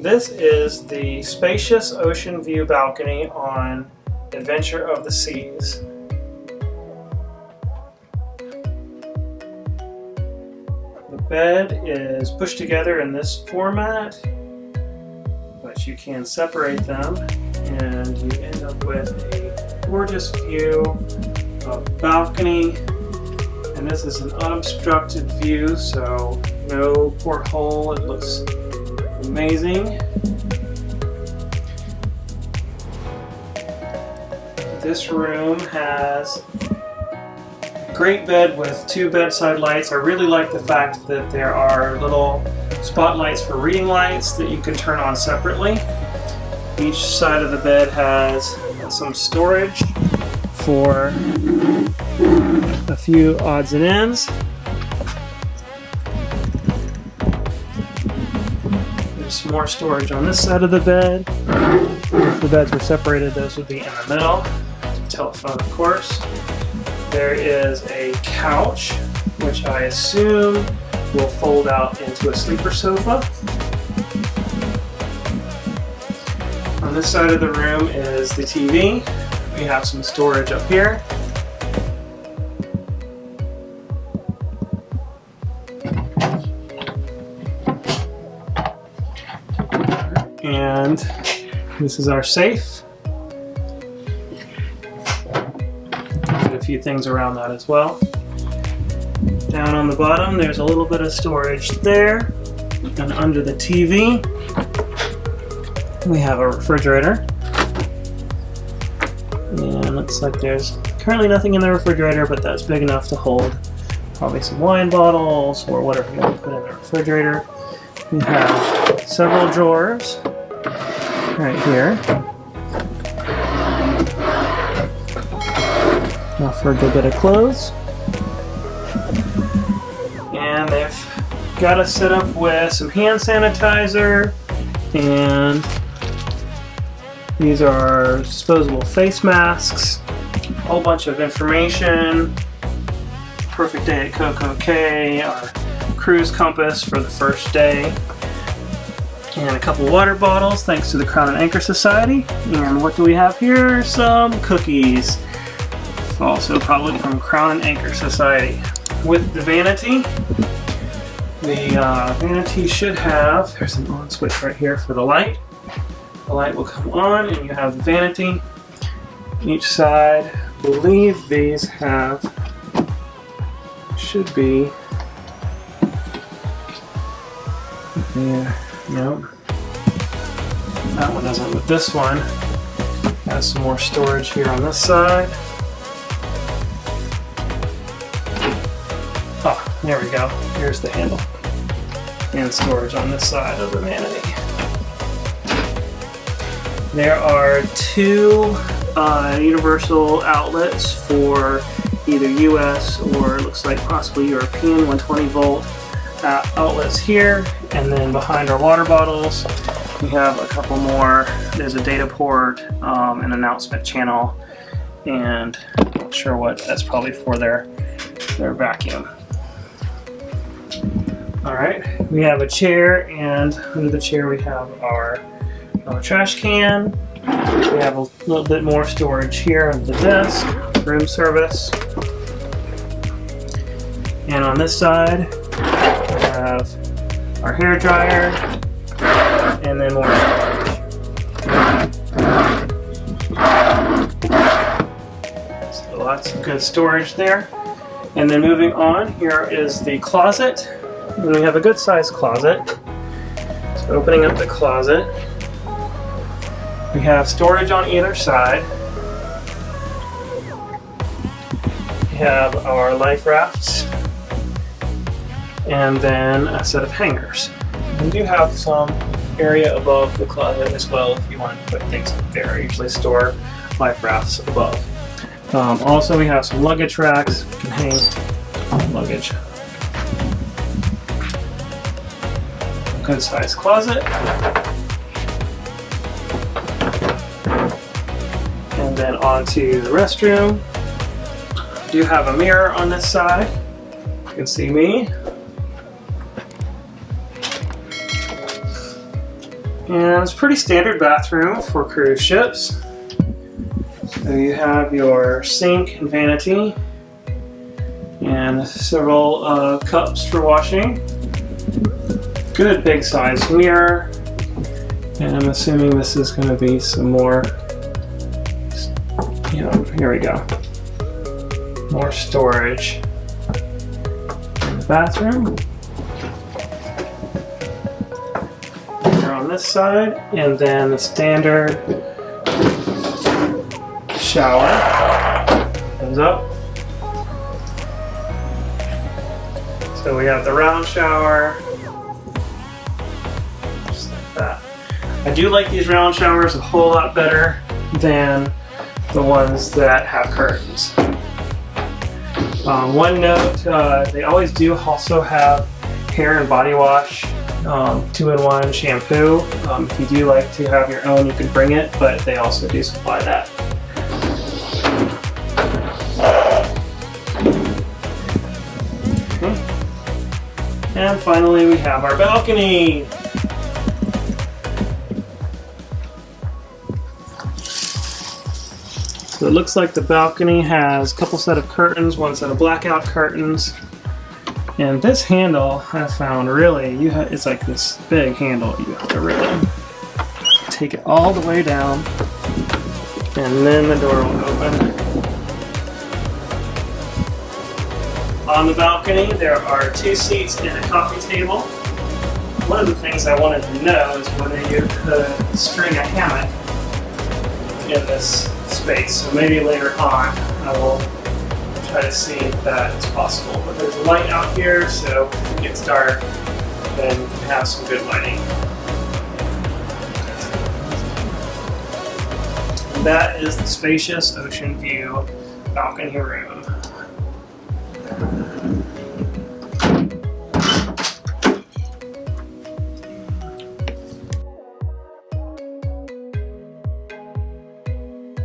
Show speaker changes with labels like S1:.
S1: This is the Spacious Ocean View Balcony on Adventure of the Seas. The bed is pushed together in this format, but you can separate them and you end up with a gorgeous view of balcony. And this is an unobstructed view, so no porthole. It looks amazing. This room has a great bed with two bedside lights. I really like the fact that there are little spotlights for reading lights that you can turn on separately. Each side of the bed has some storage for a few odds and ends. There's some more storage on this side of the bed. If the beds were separated, those would be in the middle. Telephone, of course. There is a couch, which I assume will fold out into a sleeper sofa. On this side of the room is the TV. We have some storage up here. And this is our safe. Put a few things around that as well. Down on the bottom, there's a little bit of storage there. And under the TV, we have a refrigerator. And looks like there's currently nothing in the refrigerator, but that's big enough to hold probably some wine bottles or whatever you want to put in the refrigerator. We have several drawers right here. Now for a good bit of clothes. And they've got us set up with some hand sanitizer, and these are disposable face masks, a whole bunch of information, perfect day at Coco Cay, our cruise compass for the first day, and a couple water bottles thanks to the Crown and Anchor Society. And what do we have here? Some cookies, also probably from Crown and Anchor Society. With the Vanity, the Vanity should have, there's an on switch right here for the light. The light will come on and you have the Vanity. Each side, I believe these have, should be, yeah, no. That one doesn't, but this one has some more storage here on this side. Oh, there we go. Here's the handle. And storage on this side of the Vanity. There are two universal outlets for either US or it looks like possibly European 120 volt outlets here. And then behind our water bottles, we have a couple more. There's a data port, an announcement channel, and I'm not sure what, that's probably for their vacuum. Alright, we have a chair, and under the chair we have our trash can. We have a little bit more storage here under the desk, room service. And on this side, we have our hair dryer, and then more storage. So lots of good storage there. And then moving on, here is the closet. And we have a good sized closet. So opening up the closet, we have storage on either side. We have our life rafts, and then a set of hangers. We do have some area above the closet as well if you want to put things up there. I usually store life rafts above. Also, we have some luggage racks. We can hang luggage. Good sized closet. And then onto the restroom. We do have a mirror on this side. You can see me. And it's a pretty standard bathroom for cruise ships. So you have your sink and vanity, and several cups for washing. Good big size mirror. And I'm assuming this is going to be some more, here we go. More storage in the bathroom. Here on this side, and then the standard shower comes up. So we have the round shower, just like that. I do like these round showers a whole lot better than the ones that have curtains. One note, they always do also have hair and body wash, 2-in-1 shampoo. If you do like to have your own, you can bring it, but they also do supply that. Okay. And finally we have our balcony. So it looks like the balcony has a couple set of curtains, one set of blackout curtains. And this handle I found really, it's like this big handle. You have to really take it all the way down, and then the door will open. On the balcony there are 2 seats and a coffee table. One of the things I wanted to know is whether you could string a hammock in this space, so maybe later on I will try to see if that is possible. But there's a light out here, so if it gets dark, then you can have some good lighting. And that is the Spacious Ocean View Balcony room.